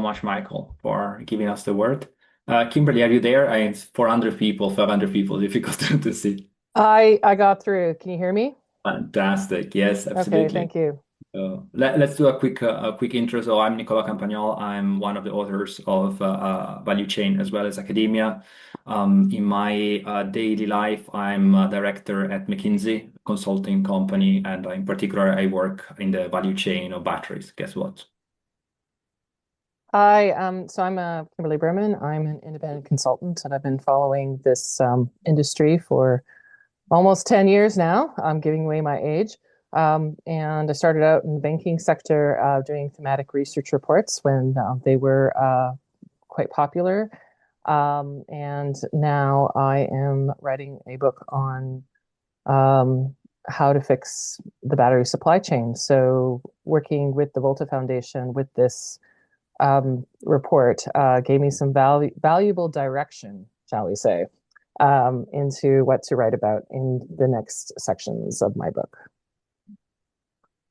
much, Michael, for giving us the word. Kimberly, are you there? It's 400 people, 500 people, difficult to see. I got through. Can you hear me? Fantastic. Yes, Okay, absolutely. thank you. Let's do a quick intro. So I'm Nicolo Campagnol. I'm one of the authors of Value Chain as well as Academia. In my daily life, I'm a director at McKinsey consulting company, and in particular, I work in the value chain of batteries. Guess what? I'm Kimberly Berman. I'm an independent consultant, and I've been following this industry for almost 10 years now. I'm giving away my age. And I started out in the banking sector doing thematic research reports when they were quite popular. And now I am writing a book on how to fix the battery supply chain. So, working with the Volta Foundation with this report gave me some valuable direction, shall we say, into what to write about in the next sections of my book.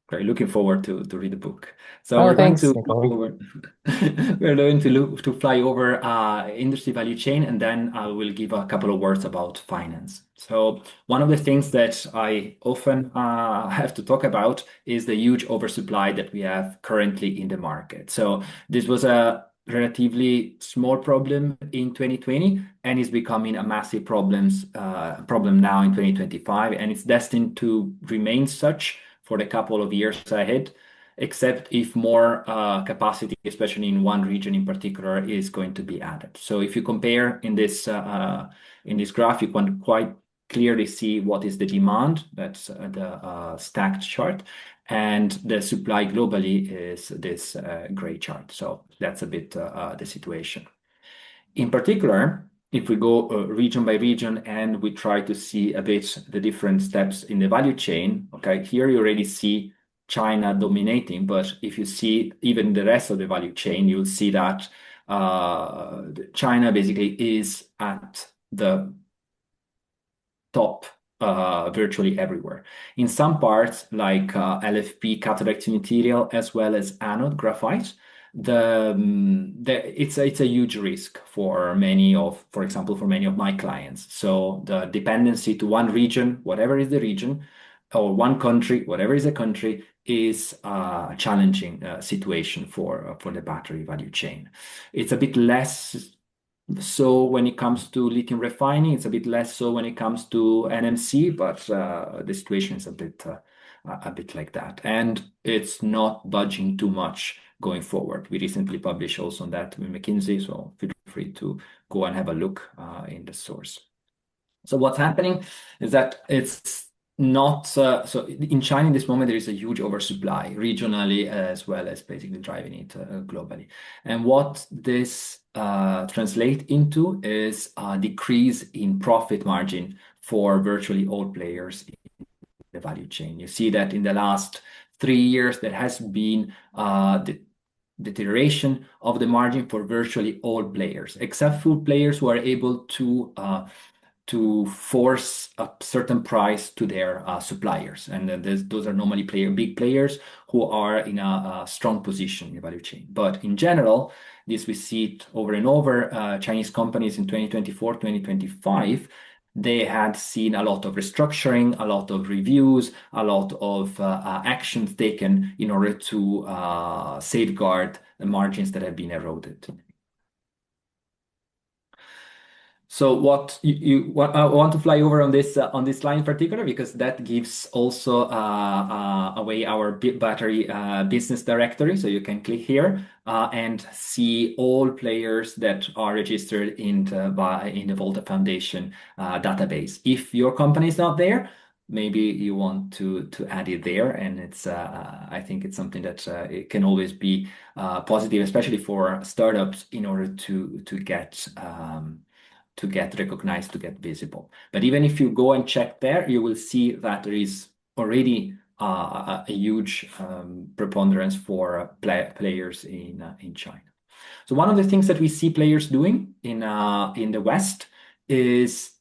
Very looking forward to read the book. So Oh, we're going thanks, to fly Nicolo. over we're going to fly over industry value chain, and then I will give a couple of words about finance. So one of the things that I often have to talk about is the huge oversupply that we have currently in the market. So this was a relatively small problem in 2020, and is becoming a massive problem now in 2025, and it's destined to remain such for the couple of years ahead, except if more capacity, especially in one region in particular, is going to be added. So if you compare in this graph, you can quite clearly see what is the demand. That's the stacked chart, and the supply globally is this gray chart. So that's a bit the situation. In particular, if we go region by region and we try to see a bit the different steps in the value chain, okay, here you already see China dominating, but if you see even the rest of the value chain, you'll see that China basically is at the top virtually everywhere. In some parts, like LFP cathode active material as well as anode graphite, it's a huge risk for many of, for example, for many of my clients. So the dependency to one region, whatever is the region, or one country, whatever is the country, is a challenging situation for the battery value chain. It's a bit less so when it comes to lithium refining, it's a bit less so when it comes to NMC, but the situation is a bit like that, and it's not budging too much going forward. We recently published also on that with McKinsey, so feel free to go and have a look in the source. So what's happening is that it's not so in China in this moment there is a huge oversupply regionally as well as basically driving it globally. And what this translate into is a decrease in profit margin for virtually all players in the value chain. You see that in the last 3 years there has been the deterioration of the margin for virtually all players, except for players who are able to force a certain price to their suppliers. And those are normally big players who are in a strong position in the value chain. But in general, this we see it over and over. Chinese companies in 2024, 2025, they had seen a lot of restructuring, a lot of reviews, a lot of actions taken in order to safeguard the margins that have been eroded. So I want to fly over on this line in particular because that gives also away our battery business directory. So you can click here and see all players that are registered in the Volta Foundation database. If your company is not there, maybe you want to add it there, and it's I think it's something that it can always be positive, especially for startups, in order to get recognized, to get visible. But even if you go and check there, you will see that there is already a huge preponderance for players in China. So one of the things that we see players doing in the West is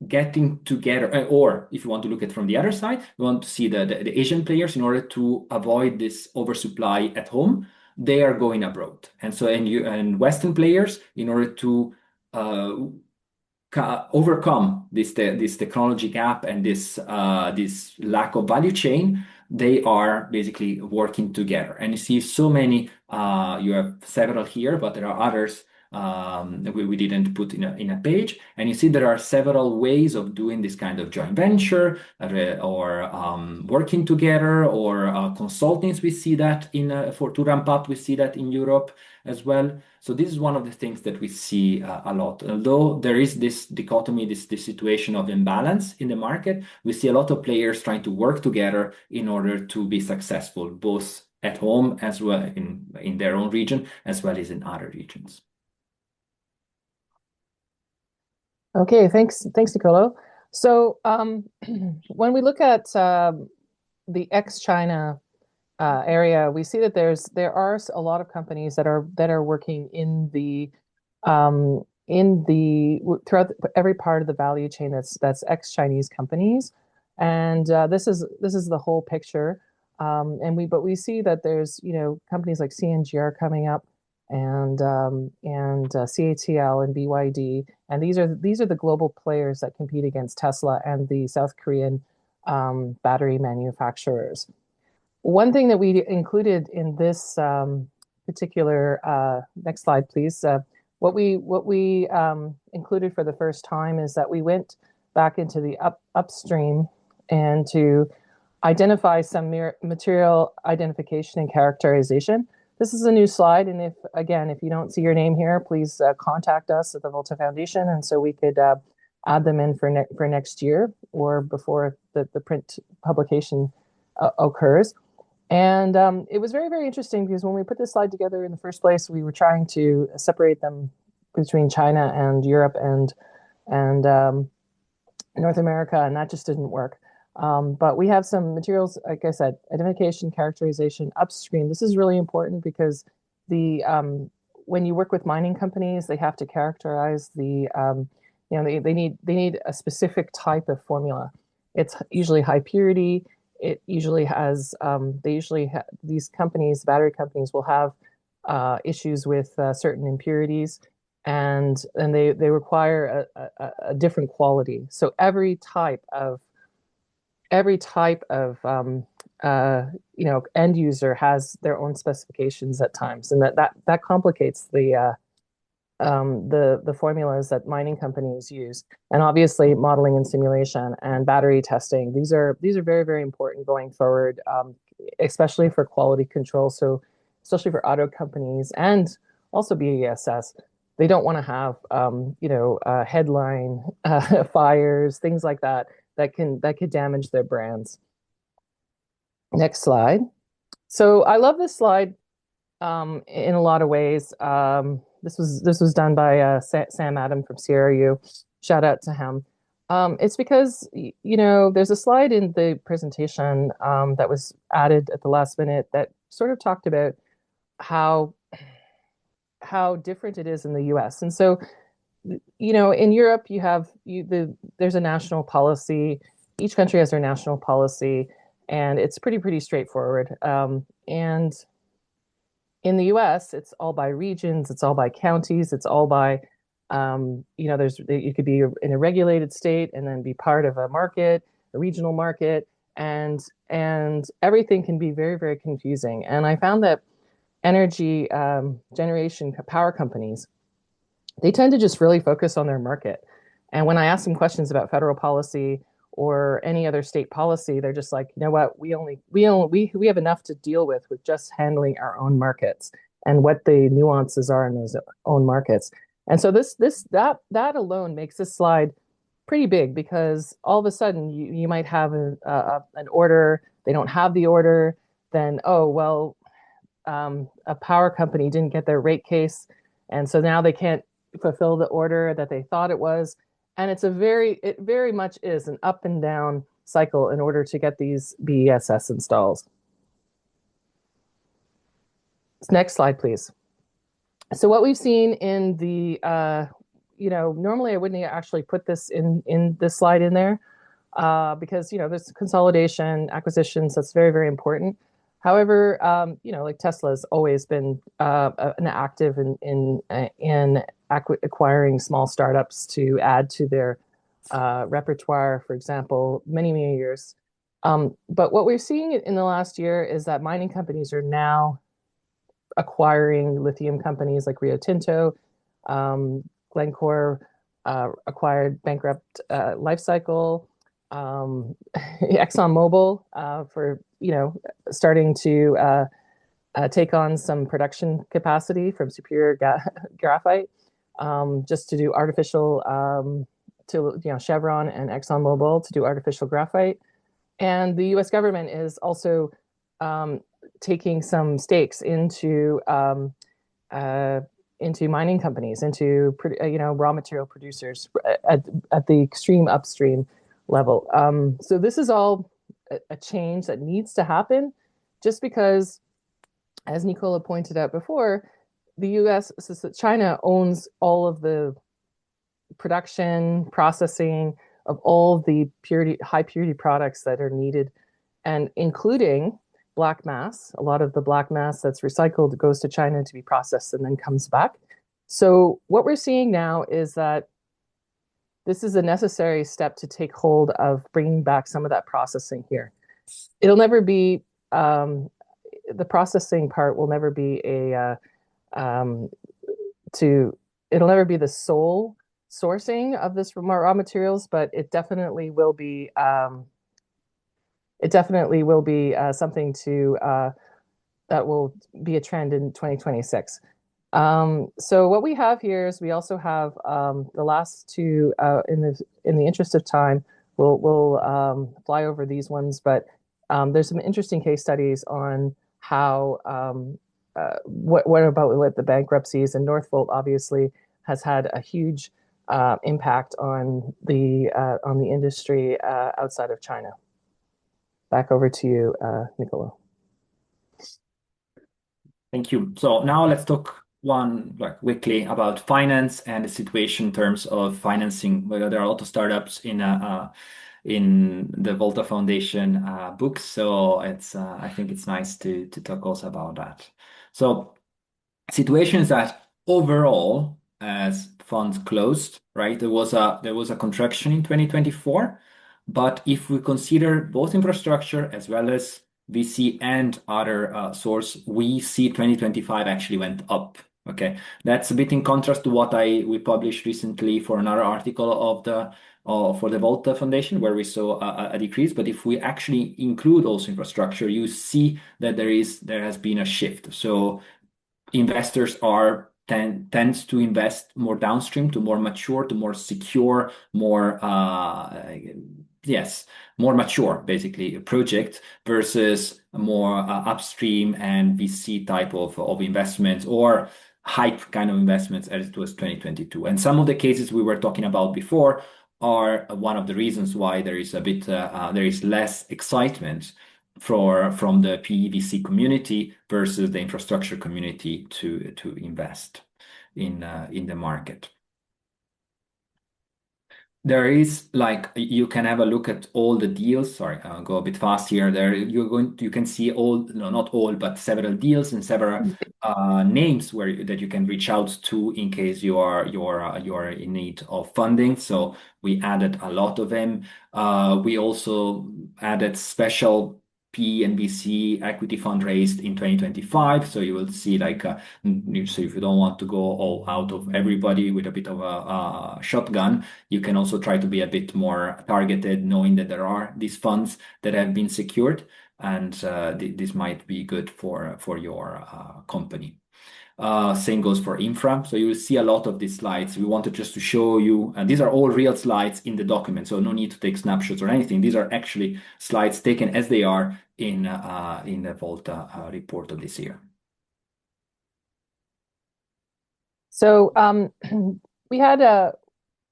getting together, or if you want to look at it from the other side, you want to see the Asian players in order to avoid this oversupply at home. they are going abroad. And so, and Western players, in order to uh, overcome this technology gap and this lack of value chain, they are basically working together. And you see so many. You have several here, but there are others that we didn't put in a page. And you see there are several ways of doing this kind of joint venture or working together or consultings. We see that for to ramp up. We see that in Europe as well. So this is one of the things that we see a lot. Although there is this dichotomy, this situation of imbalance in the market, we see a lot of players trying to work together in order to be successful, both at home as well in their own region, as well as in other regions. Okay, thanks, Nicolo. So when we look at the ex-China area, we see that there are a lot of companies that are working in the throughout every part of the value chain that's ex-Chinese companies, and this is the whole picture. But we see that there's companies like CNGR coming up and CATL and BYD, and these are the global players that compete against Tesla and the South Korean battery manufacturers. One thing that we included in this particular next slide, please. What we included for the first time is that we went back into the upstream and to identify some material identification and characterization. This is a new slide, and if you don't see your name here, please contact us at the Volta Foundation, and so we could add them in for next year or before the print publication occurs. And it was very, very interesting because when we put this slide together in the first place, we were trying to separate them between China and Europe and North America, and that just didn't work. But we have some materials, like I said, identification, characterization, upstream. This is really important because when you work with mining companies, they have to characterize they need a specific type of formula. It's usually high purity. It usually has these companies, battery companies, will have issues with certain impurities, and they require a different quality. So every type of end user has their own specifications at times, and that complicates the formulas that mining companies use. And obviously modeling and simulation and battery testing, these are very, very important going forward, especially for quality control. So especially for auto companies and also BESS, they don't want to have headline fires, things like that could damage their brands. Next slide. So I love this slide in a lot of ways. This was done by Sam Adam from CRU. Shout out to him. It's because there's a slide in the presentation that was added at the last minute that sort of talked about how different it is in the U.S. And so in Europe there's a national policy. Each country has their national policy, and it's pretty straightforward. And in the US, it's all by regions, it's all by counties, it's all by, you could be in a regulated state and then be part of a market, a regional market, and everything can be very, very confusing. And I found that energy generation power companies, they tend to just really focus on their market. And when I ask them questions about federal policy or any other state policy, they're just like, you know what, we have enough to deal with just handling our own markets and what the nuances are in those own markets. And so that alone makes this slide pretty big, because all of a sudden you might have an order, they don't have the order, then a power company didn't get their rate case, and so now they can't fulfill the order that they thought it was. And it very much is an up and down cycle in order to get these BESS installs. Next slide, please. So what we've seen in the, normally I wouldn't actually put this in this slide in there because, there's consolidation, acquisitions, that's very, very important. However, like Tesla's always been an active in acquiring small startups to add to their repertoire, for example, many years. But what we're seeing in the last year is that mining companies are now acquiring lithium companies like Rio Tinto, Glencore acquired bankrupt Lifecycle, ExxonMobil for starting to take on some production capacity from superior graphite, just to do artificial Chevron and ExxonMobil to do artificial graphite. And the U.S. government is also taking some stakes into mining companies, into raw material producers at the extreme upstream level. So this is all a change that needs to happen, just because, as Nicolo pointed out before, the U.S. China owns all of the production, processing of all the high purity products that are needed, and including black mass. A lot of the black mass that's recycled goes to China to be processed and then comes back. So what we're seeing now is that this is a necessary step to take hold of bringing back some of that processing here. It'll never be the processing part will never be it'll never be the sole sourcing of this raw materials, but it definitely will be something that will be a trend in 2026. So what we have here is we also have the last two. In the interest of time, we'll fly over these ones, but there's some interesting case studies on how what about with the bankruptcies, and Northvolt obviously has had a huge impact on the industry outside of China. Back over to you, Nicolo. Thank you. So now let's talk quickly about finance and the situation in terms of financing. Well, there are a lot of startups in the Volta Foundation books, so I think it's nice to talk also about that. So situation is that overall, as funds closed, right, there was a contraction in 2024. But if we consider both infrastructure as well as VC and other source, we see 2025 actually went up. Okay, that's a bit in contrast to what we published recently for another article for the Volta Foundation, where we saw a decrease. But if we actually include also infrastructure, you see that there has been a shift. So investors tends to invest more downstream, to more mature, to more secure, more mature basically project versus more upstream and VC type of investments, or hype kind of investments, as it was 2022. And some of the cases we were talking about before are one of the reasons why there is less excitement from the PEVC community versus the infrastructure community to invest in the market. There is, you can have a look at all the deals. Sorry, I'll go a bit fast here. You can see all, no, not all, but several deals and several names that you can reach out to in case you are in need of funding. So we added a lot of them. We also added special P and VC equity fund raised in 2025. So you will see so if you don't want to go all out of everybody with a bit of a shotgun, you can also try to be a bit more targeted, knowing that there are these funds that have been secured, and this might be good for your company. Same goes for infra. So you will see a lot of these slides. We wanted just to show you, and these are all real slides in the document, so no need to take snapshots or anything. These are actually slides taken as they are in the Volta report of this year. So we had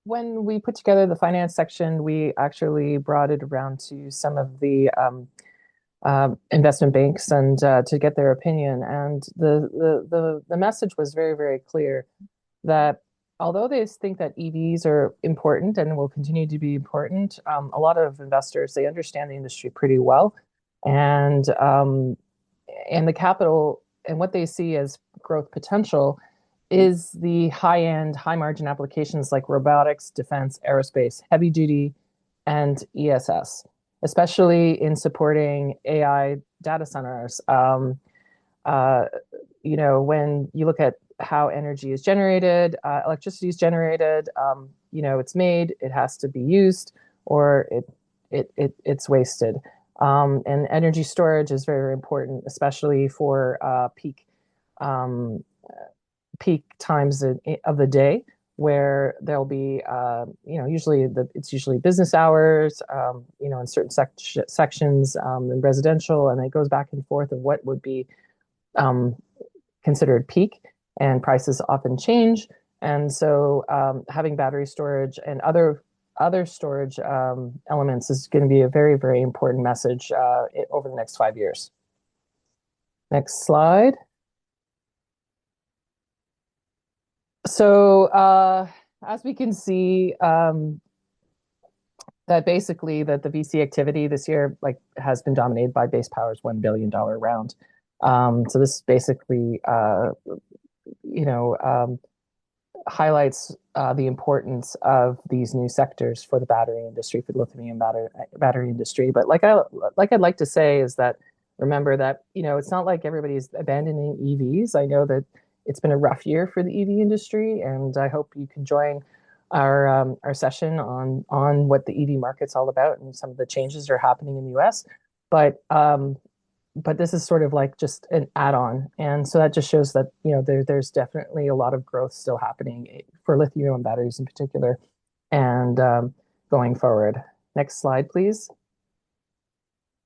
when we put together the finance section, we actually brought it around to some of the investment banks and to get their opinion. And the message was very clear that although they think that EVs are important and will continue to be important, a lot of investors, they understand the industry pretty well, and and the capital and what they see as growth potential is the high end, high margin applications like robotics, defense, aerospace, heavy duty, and ESS, especially in supporting AI data centers. Uh, when you look at how energy is generated, electricity is generated, it's made, it has to be used, or it's wasted. And energy storage is very, very important, especially for um, peak times of the day where there'll be, it's usually business hours, in certain sections in residential, and it goes back and forth of what would be um, considered peak, and prices often change. And so having battery storage and other storage elements is going to be a very, very important message over the next 5 years. Next slide. So as we can see, that basically that the VC activity this year has been dominated by Base Power's $1 billion round. So this basically highlights the importance of these new sectors for the battery industry, for the lithium battery industry. But I'd like to say is that remember that it's not like everybody's abandoning EVs. I know that it's been a rough year for the EV industry, and I hope you can join our session on what the EV market's all about and some of the changes that are happening in the US. But this is sort of like just an add-on, and so that just shows that there's definitely a lot of growth still happening for lithium batteries in particular, and going forward. Next slide, please.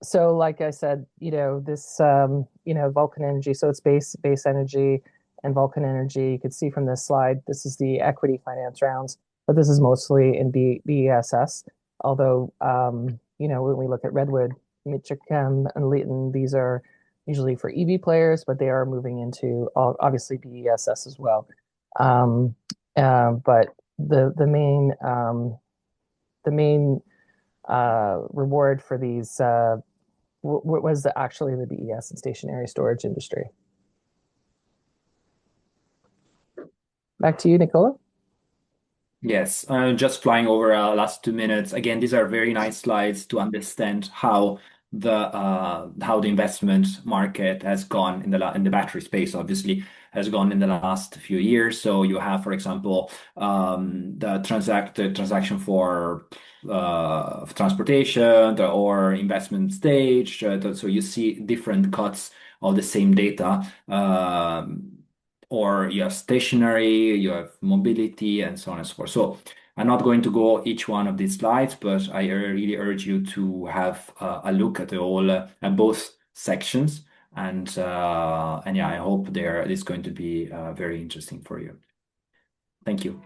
So, like I said, this Vulcan Energy. So it's base energy and Vulcan Energy. You can see from this slide, this is the equity finance rounds, but this is mostly in BESS. Although, when we look at Redwood, Michicam, and Leighton, these are usually for EV players, but they are moving into obviously BESS as well. But the main reward for these was actually the BES and stationary storage industry. Back to you, Nicolo. Yes, just flying over last 2 minutes. Again, these are very nice slides to understand how the investment market has gone in the battery space, obviously, has gone in the last few years. So you have, for example, the transaction for transportation or investment stage. So you see different cuts of the same data. Or you have stationary, you have mobility, and so on and so forth. So I'm not going to go each one of these slides, but I really urge you to have a look at at both sections, and yeah, I hope it is going to be very interesting for you. Thank you.